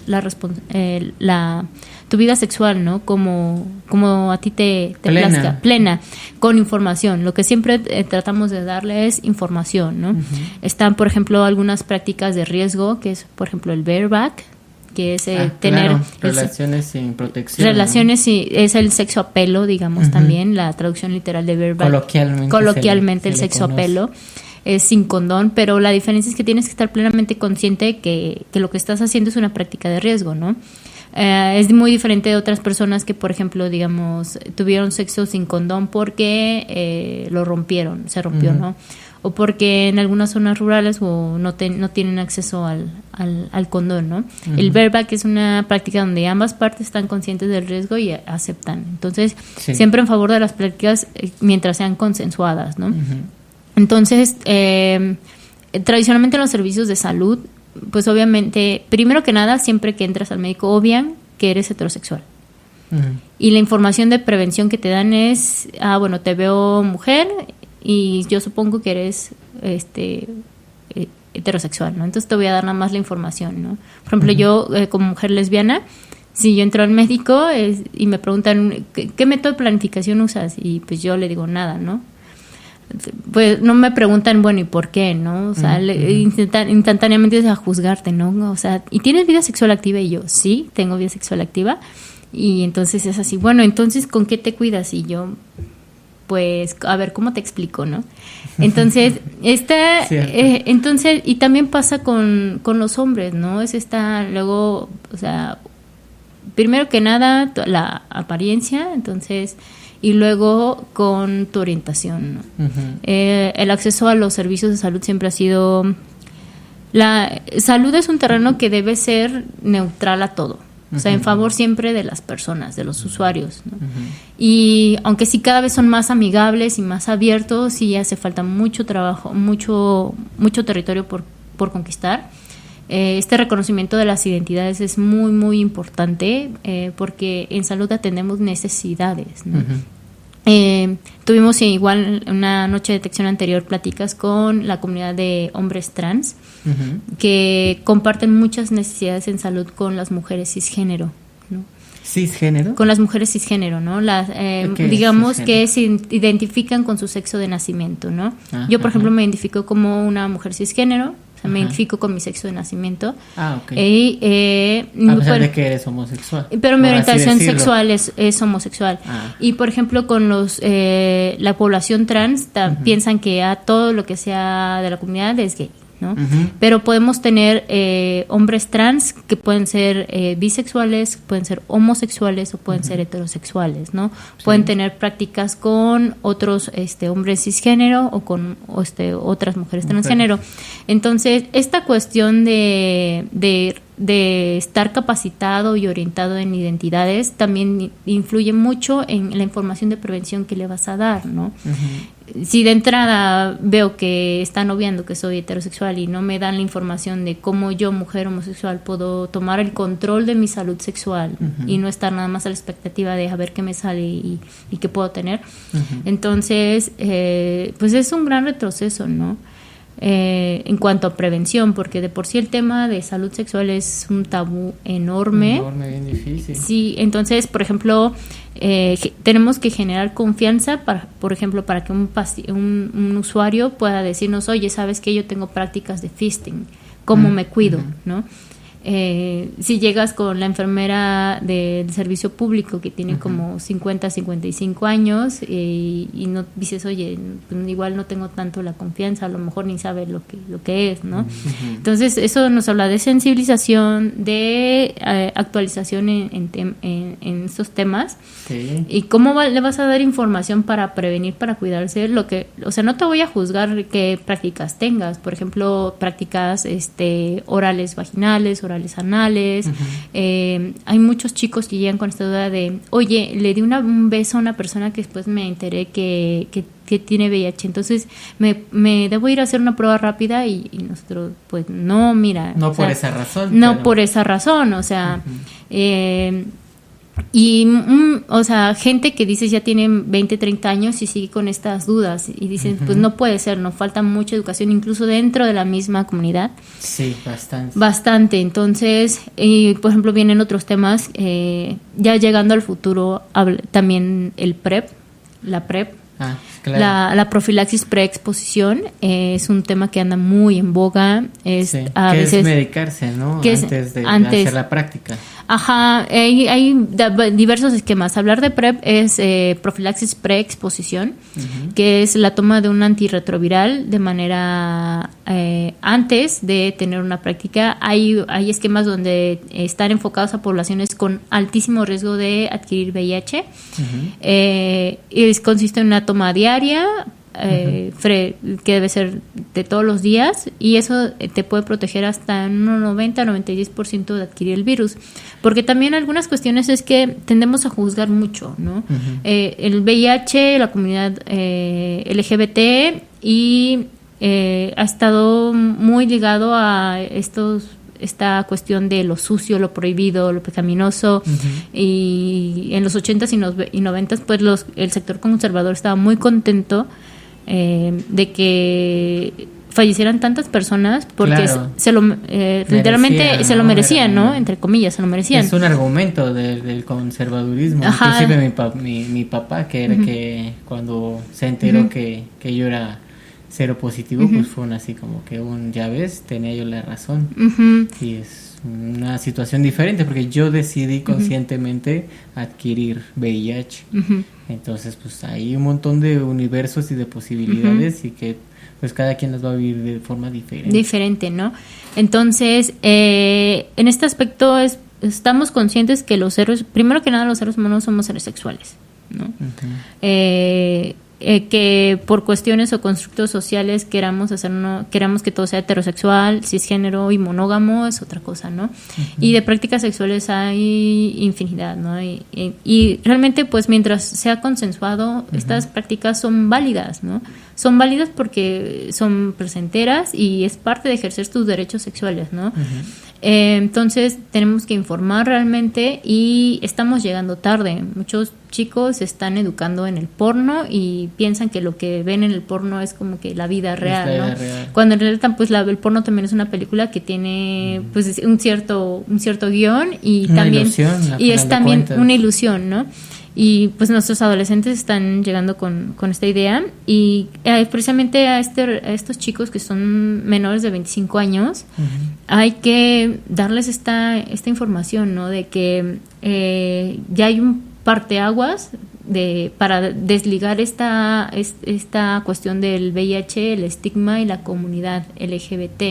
Speaker 3: tu vida sexual, ¿no? Como a ti te plazca, plena, con información. Lo que siempre tratamos de darle es información, ¿no? Están, por ejemplo, algunas prácticas de riesgo, que es, por ejemplo, el bareback, que es tener
Speaker 2: claro, relaciones sin protección.
Speaker 3: Relaciones, ¿no? Es el sexo apelo, digamos, también, la traducción literal de verbal. Coloquialmente el sexo apelo. Es sin condón, pero la diferencia es que tienes que estar plenamente consciente que lo que estás haciendo es una práctica de riesgo, ¿no? Es muy diferente de otras personas que, por ejemplo, digamos, tuvieron sexo sin condón porque se rompió, ¿no? O porque en algunas zonas rurales o no tienen acceso al condón, ¿no? El bareback es una práctica donde ambas partes están conscientes del riesgo y aceptan. Entonces, siempre en favor de las prácticas mientras sean consensuadas, ¿no? Entonces, tradicionalmente en los servicios de salud, pues obviamente, primero que nada, siempre que entras al médico, obvian que eres heterosexual. Y la información de prevención que te dan es, bueno, te veo mujer y yo supongo que eres heterosexual, ¿no? Entonces te voy a dar nada más la información, ¿no? Por ejemplo, yo como mujer lesbiana, si yo entro al médico y me preguntan, ¿qué método de planificación usas? Y pues yo le digo nada, ¿no? Pues no me preguntan, bueno, ¿y por qué, no? O sea, instantáneamente es a juzgarte, ¿no? O sea, ¿y tienes vida sexual activa? Y yo, sí, tengo vida sexual activa. Y entonces es así, bueno, entonces, ¿con qué te cuidas? Y yo, pues, a ver, ¿cómo te explico, no? Entonces, entonces, y también pasa con los hombres, ¿no? Luego, o sea, primero que nada, la apariencia, entonces, y luego con tu orientación, ¿no? El acceso a los servicios de salud siempre ha sido... La salud es un terreno que debe ser neutral a todo, o sea, en favor siempre de las personas, de los usuarios, ¿no? Y aunque sí cada vez son más amigables y más abiertos, sí hace falta mucho trabajo, mucho territorio por conquistar. Este reconocimiento de las identidades es muy, muy importante porque en salud atendemos necesidades, ¿no? Tuvimos igual una noche de detección anterior pláticas con la comunidad de hombres trans que comparten muchas necesidades en salud con las mujeres cisgénero, ¿no?
Speaker 2: ¿Cisgénero? Con
Speaker 3: las mujeres cisgénero, ¿no? Digamos cisgénero? Que se identifican con su sexo de nacimiento, ¿no? Yo, por ejemplo, me identifico como una mujer cisgénero. O sea, me identifico con mi sexo de nacimiento.
Speaker 2: Ok. A pesar de que eres homosexual.
Speaker 3: Pero mi orientación sexual es homosexual. Y, por ejemplo, con la población trans, piensan que todo lo que sea de la comunidad es gay, ¿no? Pero podemos tener hombres trans que pueden ser bisexuales, pueden ser homosexuales o pueden ser heterosexuales, ¿no? Pueden tener prácticas con otros hombres cisgénero o con otras mujeres transgénero. Entonces, esta cuestión de estar capacitado y orientado en identidades también influye mucho en la información de prevención que le vas a dar, ¿no? Si de entrada veo que están obviando que soy heterosexual y no me dan la información de cómo yo, mujer homosexual, puedo tomar el control de mi salud sexual y no estar nada más a la expectativa de a ver qué me sale y qué puedo tener, entonces pues es un gran retroceso, ¿no? En cuanto a prevención, porque de por sí el tema de salud sexual es un tabú enorme,
Speaker 2: bien difícil.
Speaker 3: Sí, entonces, por ejemplo, tenemos que generar confianza, por ejemplo, para que un usuario pueda decirnos, oye, ¿sabes qué? Yo tengo prácticas de fisting, ¿cómo me cuido? ¿No? Si llegas con la enfermera del servicio público que tiene como 50, 55 años y no dices, oye, pues igual no tengo tanto la confianza, a lo mejor ni sabe lo que es, ¿no? Entonces eso nos habla de sensibilización, de actualización en estos temas. Y cómo le vas a dar información para prevenir, para cuidarse, o sea, no te voy a juzgar qué prácticas tengas, por ejemplo, prácticas orales vaginales, orales anales. Hay muchos chicos que llegan con esta duda de, oye, le di un beso a una persona que después me enteré que tiene VIH, entonces me debo ir a hacer una prueba rápida y nosotros, pues no, mira.
Speaker 2: No por esa razón.
Speaker 3: No por esa razón, o sea, y o sea, gente que dices ya tienen 20, 30 años y sigue con estas dudas y dicen, pues no puede ser, nos falta mucha educación incluso dentro de la misma comunidad.
Speaker 2: Sí, bastante.
Speaker 3: Entonces, por ejemplo, vienen otros temas, ya llegando al futuro, también la PrEP.
Speaker 2: Claro.
Speaker 3: La profilaxis preexposición es un tema que anda muy en boga. Es
Speaker 2: Sí,
Speaker 3: a
Speaker 2: que
Speaker 3: veces
Speaker 2: es medicarse, ¿no?
Speaker 3: que es
Speaker 2: Antes de
Speaker 3: antes.
Speaker 2: hacer la práctica.
Speaker 3: Ajá, hay diversos esquemas. Hablar de PrEP es profilaxis preexposición, que es la toma de un antirretroviral de manera antes de tener una práctica. Hay esquemas donde están enfocados a poblaciones con altísimo riesgo de adquirir VIH. Consiste en una toma diaria, que debe ser de todos los días, y eso te puede proteger hasta un 90-96% de adquirir el virus, porque también algunas cuestiones es que tendemos a juzgar mucho, ¿no? El VIH, la comunidad LGBT y ha estado muy ligado a esta cuestión de lo sucio, lo prohibido, lo pecaminoso, y en los 80s y 90s pues el sector conservador estaba muy contento de que fallecieran tantas personas porque
Speaker 2: Claro.
Speaker 3: literalmente se lo
Speaker 2: ¿no?
Speaker 3: merecían,
Speaker 2: Era
Speaker 3: ¿no? Entre comillas, se lo merecían.
Speaker 2: Es un argumento del conservadurismo.
Speaker 3: Ajá.
Speaker 2: Inclusive mi papá, que era que cuando se enteró que yo era cero positivo, pues fue así como que ya ves, tenía yo la razón. Y es una situación diferente porque yo decidí conscientemente adquirir VIH. Entonces pues hay un montón de universos y de posibilidades y que pues cada quien las va a vivir de forma diferente.
Speaker 3: ¿No? Entonces, en este aspecto estamos conscientes que primero que nada los seres humanos somos seres sexuales, ¿no? Que por cuestiones o constructos sociales queramos que todo sea heterosexual, cisgénero y monógamo es otra cosa, ¿no? Y de prácticas sexuales hay infinidad, ¿no? Y realmente pues mientras sea consensuado, estas prácticas son válidas, ¿no? Son válidas porque son placenteras y es parte de ejercer tus derechos sexuales, ¿no? Entonces tenemos que informar realmente y estamos llegando tarde. Muchos chicos se están educando en el porno y piensan que lo que ven en el porno es como que la vida real, ¿no? Cuando en realidad pues el porno también es una película que tiene pues un cierto guión y
Speaker 2: Una
Speaker 3: también
Speaker 2: ilusión,
Speaker 3: y es también
Speaker 2: cuentas.
Speaker 3: una ilusión, ¿no? Y pues nuestros adolescentes están llegando con esta idea y precisamente a estos chicos que son menores de 25 años hay que darles esta información, ¿no? De que ya hay un parteaguas para desligar esta cuestión del VIH, el estigma y la comunidad LGBT.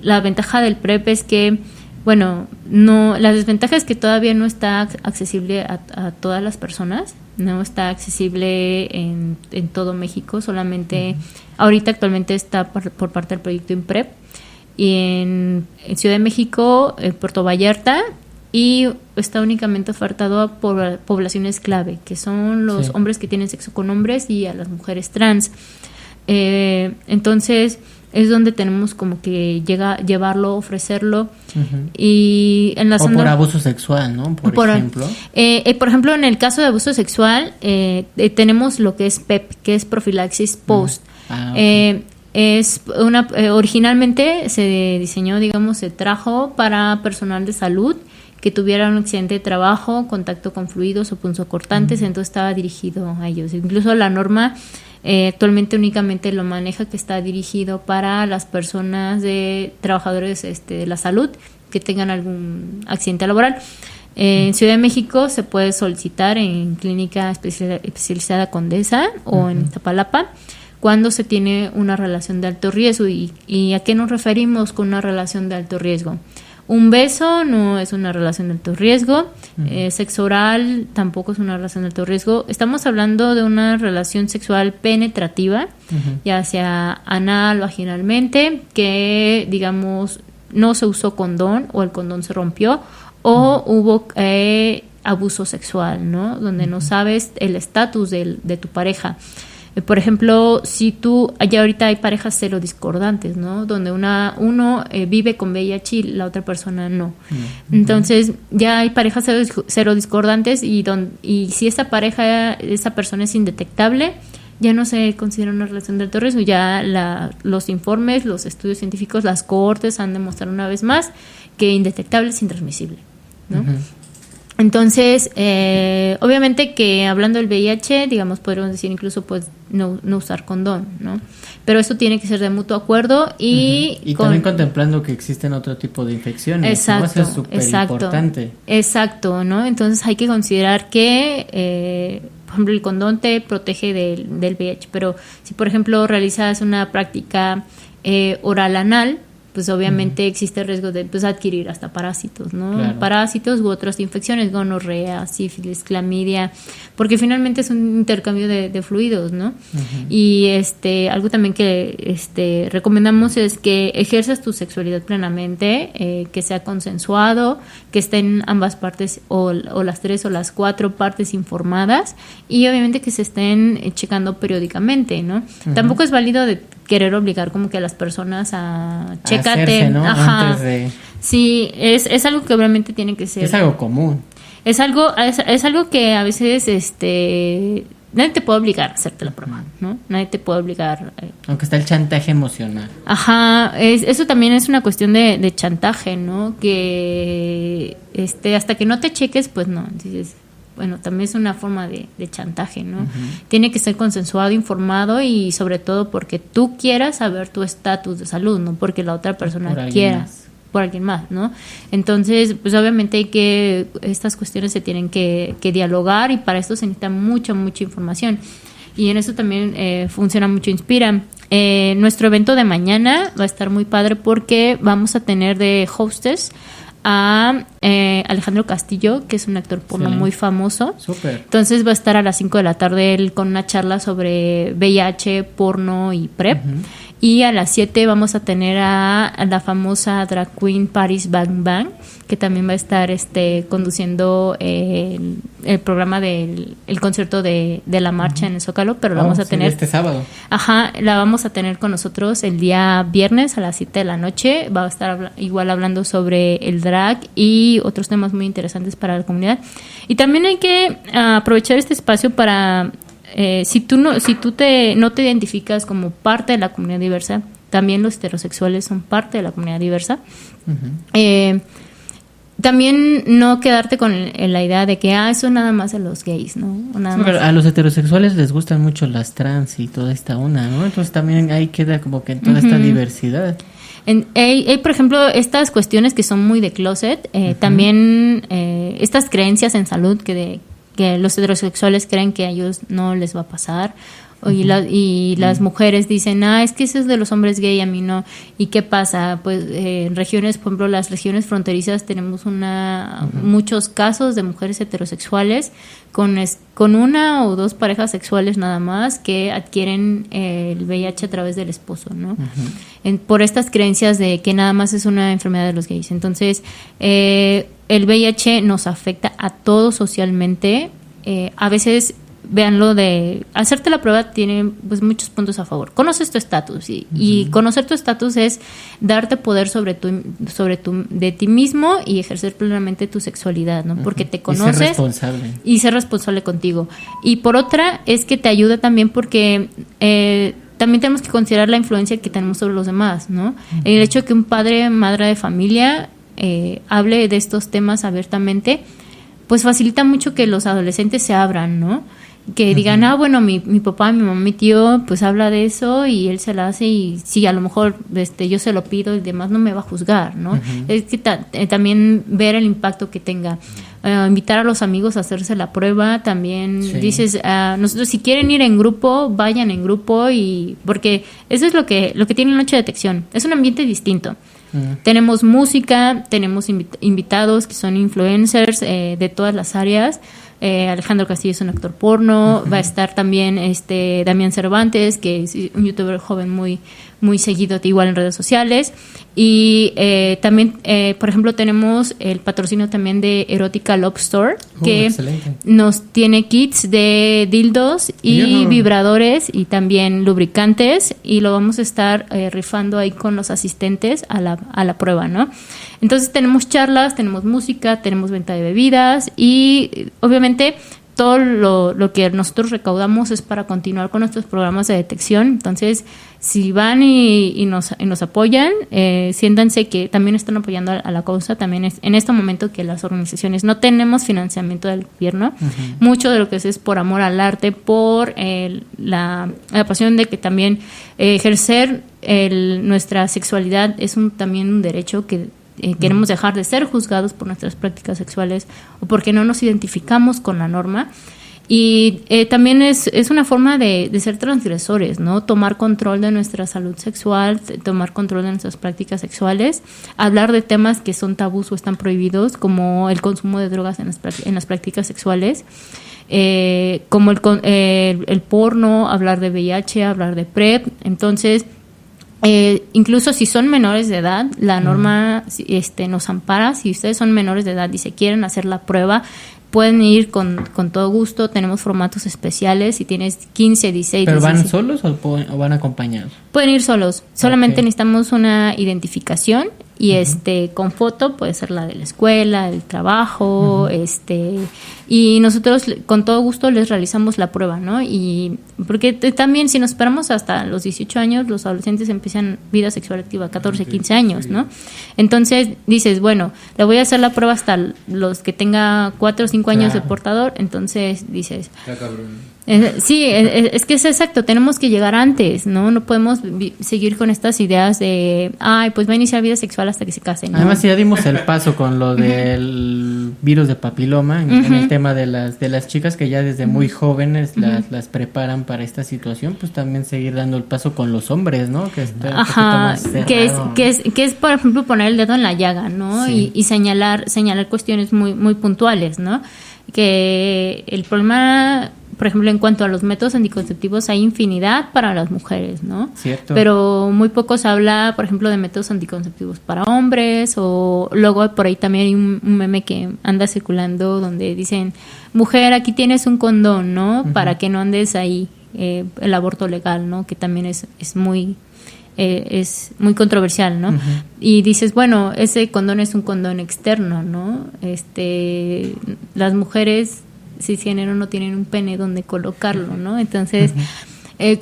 Speaker 3: La ventaja del PrEP es que la desventaja es que todavía no está accesible a todas las personas, no está accesible en todo México, solamente ahorita actualmente está por parte del proyecto INPREP y en Ciudad de México, Puerto Vallarta, y está únicamente ofertado a poblaciones clave, que son los hombres que tienen sexo con hombres y a las mujeres trans. Entonces es donde tenemos como que llevarlo, ofrecerlo y enlazando...
Speaker 2: O por abuso sexual, ¿no? Por ejemplo.
Speaker 3: Por ejemplo, en el caso de abuso sexual tenemos lo que es PEP, que es profilaxis post.
Speaker 2: Okay.
Speaker 3: Originalmente se diseñó, se trajo para personal de salud que tuviera un accidente de trabajo, contacto con fluidos o punzocortantes, entonces estaba dirigido a ellos. Incluso la norma actualmente únicamente lo maneja que está dirigido para las personas trabajadores de la salud que tengan algún accidente laboral. En Ciudad de México se puede solicitar en Clínica Especializada Condesa o en Iztapalapa cuando se tiene una relación de alto riesgo. ¿Y a qué nos referimos con una relación de alto riesgo? Un beso no es una relación de alto riesgo, sexo oral tampoco es una relación de alto riesgo. Estamos hablando de una relación sexual penetrativa, ya sea anal, vaginalmente, que no se usó condón o el condón se rompió o hubo abuso sexual, ¿no? Donde no sabes el estatus de tu pareja. Por ejemplo, ya ahorita hay parejas serodiscordantes, ¿no? Donde uno vive con VIH y la otra persona no. Entonces, ya hay parejas serodiscordantes y si esa persona es indetectable, ya no se considera una relación de alto riesgo. Ya los informes, los estudios científicos, las cohortes han demostrado una vez más que indetectable es intransmisible, ¿no? Entonces, obviamente que hablando del VIH, digamos, podríamos decir incluso pues no usar condón, ¿no? Pero eso tiene que ser de mutuo acuerdo y
Speaker 2: también contemplando que existen otro tipo de infecciones.
Speaker 3: Exacto,
Speaker 2: ¿no? Eso es súper importante.
Speaker 3: Exacto, ¿no? Entonces hay que considerar que, por ejemplo, el condón te protege del VIH, pero si, por ejemplo, realizas una práctica oral anal, pues obviamente existe el riesgo de adquirir hasta parásitos, ¿no?
Speaker 2: Claro.
Speaker 3: Parásitos u otras infecciones, gonorrea, sífilis, clamidia, porque finalmente es un intercambio de fluidos, ¿no? Y algo también que recomendamos es que ejerzas tu sexualidad plenamente, que sea consensuado, que estén ambas partes o las 3 o las 4 partes informadas y obviamente que se estén checando periódicamente, ¿no? Tampoco es válido de querer obligar como que a las personas a chécate,
Speaker 2: hacerse, ¿no?
Speaker 3: Ajá.
Speaker 2: Antes de...
Speaker 3: Sí, es algo que obviamente tiene que ser.
Speaker 2: Es algo común.
Speaker 3: Es algo que a veces nadie te puede obligar a hacerte la prueba, ¿no? Nadie te puede obligar.
Speaker 2: Aunque está el chantaje emocional.
Speaker 3: Ajá, eso también es una cuestión de chantaje, ¿no? Que hasta que no te cheques, pues no. Dices, bueno, también es una forma de chantaje, ¿no? Tiene que ser consensuado, informado y sobre todo porque tú quieras saber tu estatus de salud, no porque la otra persona quiera por alguien más, ¿no? Entonces, pues obviamente estas cuestiones se tienen que dialogar y para esto se necesita mucha información. Y en eso también funciona mucho Inspira. Nuestro evento de mañana va a estar muy padre porque vamos a tener de hostess a Alejandro Castillo, que es un actor porno muy famoso.
Speaker 2: Súper.
Speaker 3: Entonces va a estar a las 5 de la tarde él con una charla sobre VIH, porno y PrEP. Y a las 7 vamos a tener a la famosa drag queen Paris Bang Bang, que también va a estar conduciendo el programa del concierto de la marcha en el Zócalo, pero la vamos a tener
Speaker 2: este sábado.
Speaker 3: Ajá, la vamos a tener con nosotros el día viernes a las 7 de la noche. Va a estar igual hablando sobre el drag y otros temas muy interesantes para la comunidad. Y también hay que aprovechar este espacio para si tú no te identificas como parte de la comunidad diversa, también los heterosexuales son parte de la comunidad diversa. También no quedarte con la idea de que eso nada más a los gays, ¿no?
Speaker 2: Pero a los heterosexuales les gustan mucho las trans y toda esta onda, ¿no? Entonces también ahí queda como que en toda esta diversidad.
Speaker 3: Hay, por ejemplo, estas cuestiones que son muy de closet, también estas creencias en salud que los heterosexuales creen que a ellos no les va a pasar. Y las mujeres dicen, es que eso es de los hombres gay, a mí no. ¿Y qué pasa? Pues en regiones, por ejemplo, las regiones fronterizas tenemos muchos casos de mujeres heterosexuales con una o dos parejas sexuales nada más que adquieren el VIH a través del esposo, ¿no? Por estas creencias de que nada más es una enfermedad de los gays. Entonces, el VIH nos afecta a todos socialmente. A veces véanlo de hacerte la prueba tiene pues muchos puntos a favor. Conoces tu estatus y conocer tu estatus es darte poder sobre de ti mismo y ejercer plenamente tu sexualidad, ¿no? Porque te conoces y ser responsable contigo. Y por otra es que te ayuda también porque también tenemos que considerar la influencia que tenemos sobre los demás, ¿no? El hecho de que un madre de familia hable de estos temas abiertamente, pues facilita mucho que los adolescentes se abran, ¿no? Que digan, bueno, mi papá, mi mamá, mi tío, pues habla de eso y él se la hace y sí, a lo mejor yo se lo pido y demás no me va a juzgar, ¿no? Es que también ver el impacto que tenga. Invitar a los amigos a hacerse la prueba, también dices, nosotros si quieren ir en grupo, vayan en grupo y porque eso es lo que tiene la noche de detección, es un ambiente distinto. Tenemos música, tenemos invitados que son influencers de todas las áreas. Alejandro Castillo es un actor porno, va a estar también Damián Cervantes, que es un youtuber joven muy, muy seguido igual en redes sociales. Y también, por ejemplo, tenemos el patrocinio también de Erótica Love Store, que nos tiene kits de dildos y vibradores y también lubricantes, y lo vamos a estar rifando ahí con los asistentes a la prueba, ¿no? Entonces tenemos charlas, tenemos música, tenemos venta de bebidas y obviamente todo lo que nosotros recaudamos es para continuar con nuestros programas de detección. Entonces, si van y nos apoyan, siéntanse que también están apoyando a la causa. También es en este momento que las organizaciones no tenemos financiamiento del gobierno. Mucho de lo que es por amor al arte, por la pasión de que también ejercer nuestra sexualidad es también un derecho que queremos dejar de ser juzgados por nuestras prácticas sexuales o porque no nos identificamos con la norma. Y también es una forma de ser transgresores, ¿no? Tomar control de nuestra salud sexual, tomar control de nuestras prácticas sexuales, hablar de temas que son tabús o están prohibidos, como el consumo de drogas en las prácticas sexuales, como el porno, hablar de VIH, hablar de PrEP. Entonces, incluso si son menores de edad, la norma nos ampara. Si ustedes son menores de edad y se quieren hacer la prueba, pueden ir con todo gusto. Tenemos formatos especiales. Si tienes 15, 16...
Speaker 2: ¿Pero
Speaker 3: 16,
Speaker 2: van solos o van acompañados?
Speaker 3: Pueden ir solos. Solamente necesitamos una identificación y con foto, puede ser la de la escuela, el trabajo, y nosotros con todo gusto les realizamos la prueba, ¿no? Y porque también si nos esperamos hasta los 18 años, los adolescentes empiezan vida sexual activa, 14, 15 años, ¿no? Entonces dices, bueno, le voy a hacer la prueba hasta los que tenga 4 o 5 años de portador. Entonces dices, sí, es que es exacto, tenemos que llegar antes, ¿no? No podemos seguir con estas ideas de, pues va a iniciar vida sexual hasta que se casen, ¿no?
Speaker 2: Además, ya dimos el paso con lo del virus de papiloma, en el tema de las chicas que ya desde muy jóvenes las preparan para esta situación, pues también seguir dando el paso con los hombres, ¿no? Que es por ejemplo poner el dedo en la llaga, ¿no? Sí. Y señalar cuestiones muy muy puntuales, ¿no? Que el problema, por ejemplo, en cuanto a los métodos anticonceptivos, hay infinidad para las mujeres, ¿no? Cierto.
Speaker 3: Pero muy poco se habla, por ejemplo, de métodos anticonceptivos para hombres, o luego por ahí también hay un meme que anda circulando donde dicen, mujer, aquí tienes un condón, ¿no? Para que no andes ahí, el aborto legal, ¿no? Que también es muy controversial, ¿no? Y dices, bueno, ese condón es un condón externo, ¿no? Las mujeres cisgénero no tienen un pene donde colocarlo, ¿no? Entonces,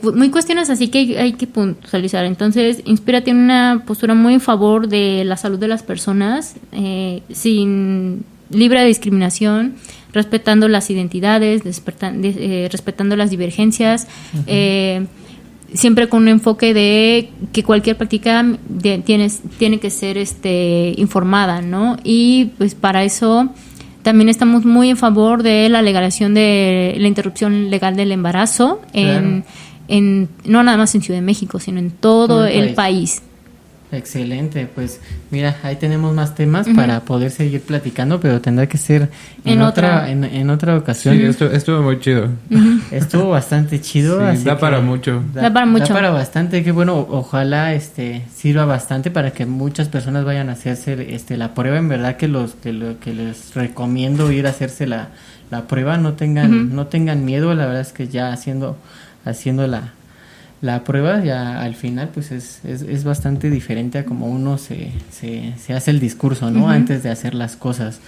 Speaker 3: muy cuestiones así que hay que puntualizar. Entonces, Inspira tiene una postura muy en favor de la salud de las personas, libre de discriminación, respetando las identidades, respetando las divergencias, siempre con un enfoque de que cualquier práctica tiene que ser informada, ¿no? Y pues para eso también estamos muy en favor de la legalización de la interrupción legal del embarazo, claro, no nada más en Ciudad de México, sino en todo el país.
Speaker 2: Excelente, pues mira, ahí tenemos más temas para poder seguir platicando, pero tendrá que ser en otra ocasión.
Speaker 4: Sí, estuvo muy chido.
Speaker 2: Estuvo bastante chido.
Speaker 4: Sí,
Speaker 2: así
Speaker 4: da para mucho.
Speaker 3: Da para mucho.
Speaker 2: Da para bastante, que bueno, ojalá sirva bastante para que muchas personas vayan a hacerse la prueba. En verdad que que les recomiendo ir a hacerse la prueba, no tengan miedo. La verdad es que ya haciendo la prueba ya al final pues es bastante diferente a como uno se hace el discurso, ¿no? Antes de hacer las cosas.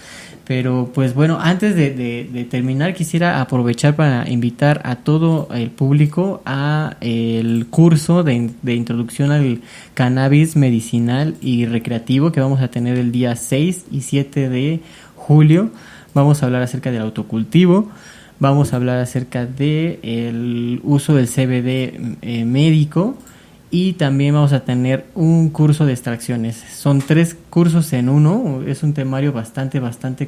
Speaker 2: Pero pues bueno, antes de terminar quisiera aprovechar para invitar a todo el público a el curso de introducción al cannabis medicinal y recreativo que vamos a tener el día 6 y 7 de julio. Vamos a hablar acerca del autocultivo. Vamos a hablar acerca de el uso del CBD médico y también vamos a tener un curso de extracciones. Son 3 cursos en uno, es un temario bastante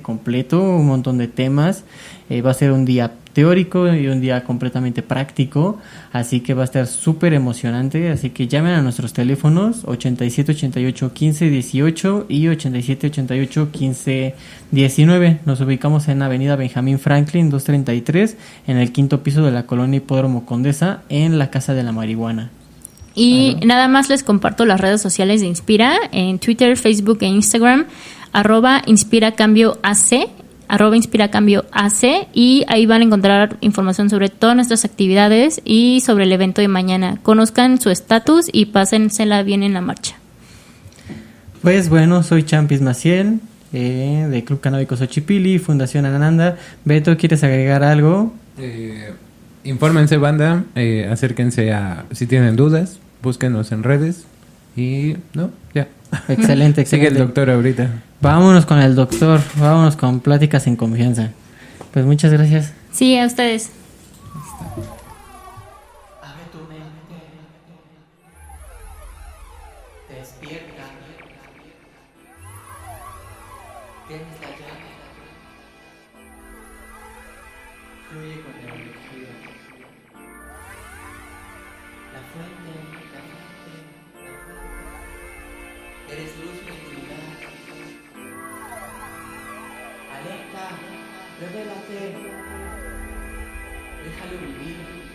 Speaker 2: completo, un montón de temas. Va a ser un día teórico y un día completamente práctico, así que va a estar súper emocionante. Así que llamen a nuestros teléfonos 8788-1518 y 8788-1519. Nos ubicamos en Avenida Benjamín Franklin 233, en el 5º piso de la colonia Hipódromo Condesa, en la Casa de la Marihuana.
Speaker 3: Y nada más les comparto las redes sociales de Inspira, en Twitter, Facebook e Instagram, @InspiraCambioAC, @InspiraCambioAC, y ahí van a encontrar información sobre todas nuestras actividades y sobre el evento de mañana. Conozcan su estatus y pásensela bien en la marcha.
Speaker 2: Pues bueno, soy Champis Maciel de Club Canábico Xochipilli, Fundación Ananda. Beto, ¿quieres agregar algo?
Speaker 4: Infórmense, banda, acérquense si tienen dudas, búsquenos en redes y no, ya.
Speaker 2: Excelente,
Speaker 4: Sigue
Speaker 2: excelente.
Speaker 4: el doctor ahorita.
Speaker 2: Vámonos con el doctor, vámonos con pláticas en confianza. Pues muchas gracias.
Speaker 3: Sí, a ustedes.
Speaker 1: Abre tu mente. Despierta. Tienes la llave. Fluye con la energía. La fuente, la fuente, la fuente. Eres luz y oscuridad. Alerta, revélate. Déjalo vivir.